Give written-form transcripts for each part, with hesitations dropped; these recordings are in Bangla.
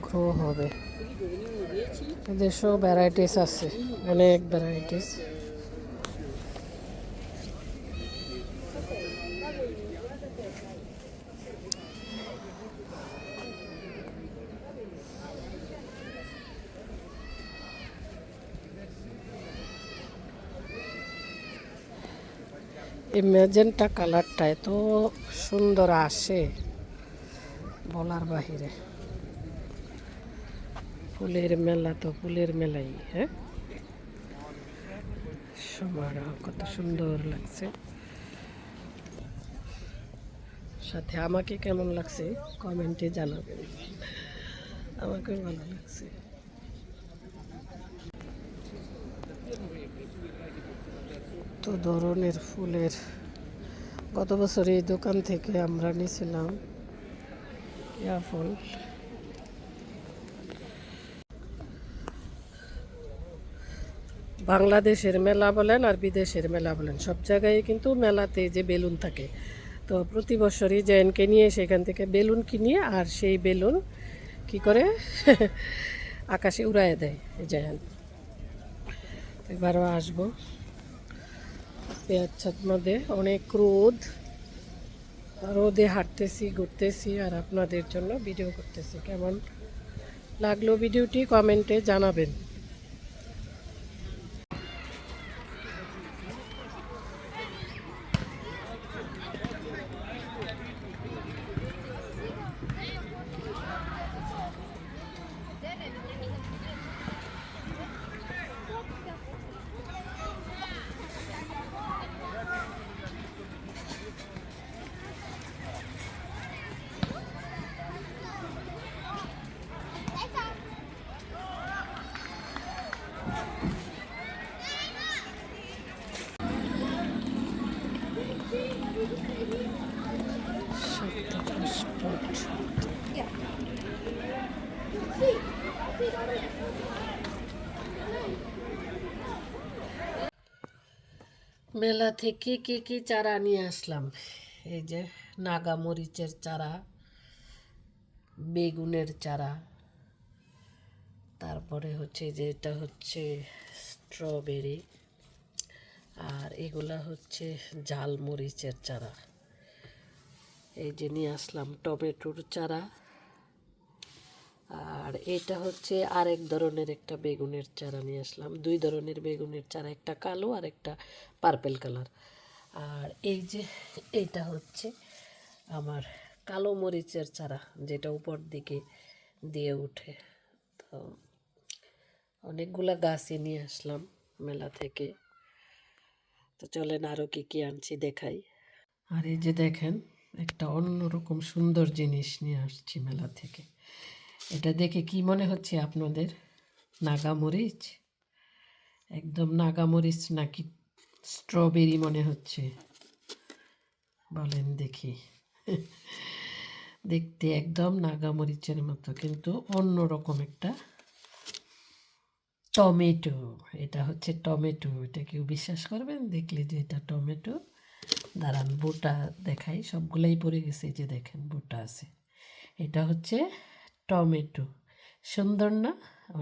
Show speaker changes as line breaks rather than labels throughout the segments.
গ্রো হবে। এদের সব ভ্যারাইটিস আছে, অনেক ভ্যারাইটিস। এই ম্যাজেন্টা কালারটা এত সুন্দর আসে বলার বাহিরে। ফুলের মেলা তো ফুলের মেলাই, হ্যাঁ, সবার কত সুন্দর লাগছে। সাথে আমাকে কেমন লাগছে কমেন্টে জানাবেন, আমাকেও ভালো লাগছে। তো ধরনের ফুলের, গত বছর এই দোকান থেকে আমরা নিয়েছিলাম ইয়া ফুল। বাংলাদেশের মেলা বলেন আর বিদেশের মেলা বলেন, সব জায়গায় কিন্তু মেলাতে যে বেলুন থাকে, তো প্রতি বছরই জয়েনকে নিয়ে সেখান থেকে বেলুন কিনি, আর সেই বেলুন কি করে আকাশে উড়ায় দেয় জয়েন। এবারও আসবো। পেঁয়াজ মধ্যে অনেক রোদ, রোদে হাঁটতেছি, ঘুরতেছি, আর আপনাদের জন্য ভিডিও করতেছি। কেমন লাগলো ভিডিওটি কমেন্টে জানাবেন। মেলা থেকে কি কি চারা নিয়ে আসলাম, এই যে নাগা মরিচের চারা, বেগুনের চারা, তারপরে হচ্ছে যে এটা হচ্ছে স্ট্রবেরি, আর এগুলা হচ্ছে ঝাল মরিচের চারা। এই যে নিয়ে আসলাম টমেটোর চারা, আর এটা হচ্ছে আরেক ধরনের একটা বেগুনের চারা নিয়ে আসলাম। দুই ধরনের বেগুনের চারা, একটা কালো আর একটা পার্পেল কালার। আর এই যে এটা হচ্ছে আমার কালো মরিচের চারা, যেটা উপর দিকে দিয়ে উঠে। তো অনেকগুলা গাছই নিয়ে আসলাম মেলা থেকে। তো চলেন আরও কী কী আনছি দেখাই। আর এই যে দেখেন, একটা অন্যরকম সুন্দর জিনিস নিয়ে আসছি মেলা থেকে। এটা দেখে কি মনে হচ্ছে আপনাদের? নাগামরিচ? একদম নাগামরিচ নাকি স্ট্রবেরি মনে হচ্ছে? বলেন দেখি। দেখতে একদম নাগামরিচের মতো, কিন্তু অন্যরকম একটা টমেটো। এটা হচ্ছে টমেটো। এটা কেউ বিশ্বাস করবেন দেখলে যে এটা টমেটো? দাঁড়ান বোটা দেখাই, সবগুলাই পড়ে গেছে, যে দেখেন বোটা আছে। এটা হচ্ছে টমেটো। সুন্দর না?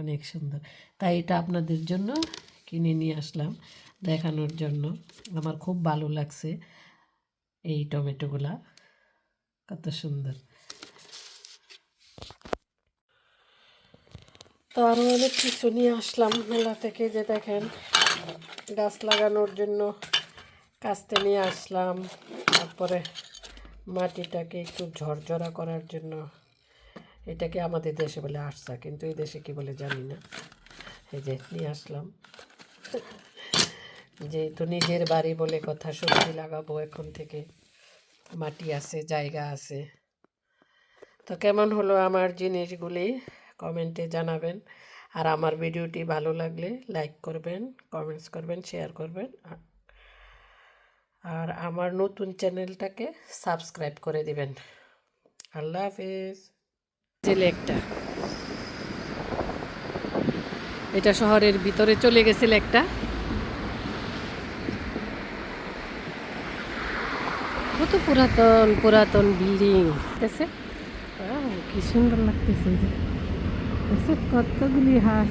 অনেক সুন্দর। তাই এটা আপনাদের জন্য কিনে নিয়ে আসলাম দেখানোর জন্য। আমার খুব ভালো লাগছে এই টমেটোগুলা, কত সুন্দর। তো আরও অনেক কিছু নিয়ে আসলাম মেলা থেকে, যে দেখেন গাছ লাগানোর জন্য কাস্তে নিয়ে আসলাম। তারপরে মাটিটাকে একটু ঝরঝরা করার জন্য, এটাকে আমাদের দেশে বলে আরসা, কিন্তু এই দেশে কি বলে জানি না। এই যে নিয়ে আসলাম, যেহেতু নিজের বাড়ি বলে কথা, সবজি লাগাবো এখন থেকে, মাটি আছে, জায়গা আছে। তো কেমন হলো আমার জিনিসগুলি কমেন্টে জানাবেন। আর আমার ভিডিওটি ভালো লাগলে লাইক করবেন, কমেন্টস করবেন, শেয়ার করবেন, আর আমার নতুন চ্যানেলটাকে সাবস্ক্রাইব করে দিবেন। আল্লাহ হাফেজ। জেলে একটা, এটা শহরের ভিতরে চলে গেছিল একটা, কত পুরাতন পুরাতন বিল্ডিং আছে, কি সুন্দর লাগতেছে।
দেখছো কতগুলি হাঁস।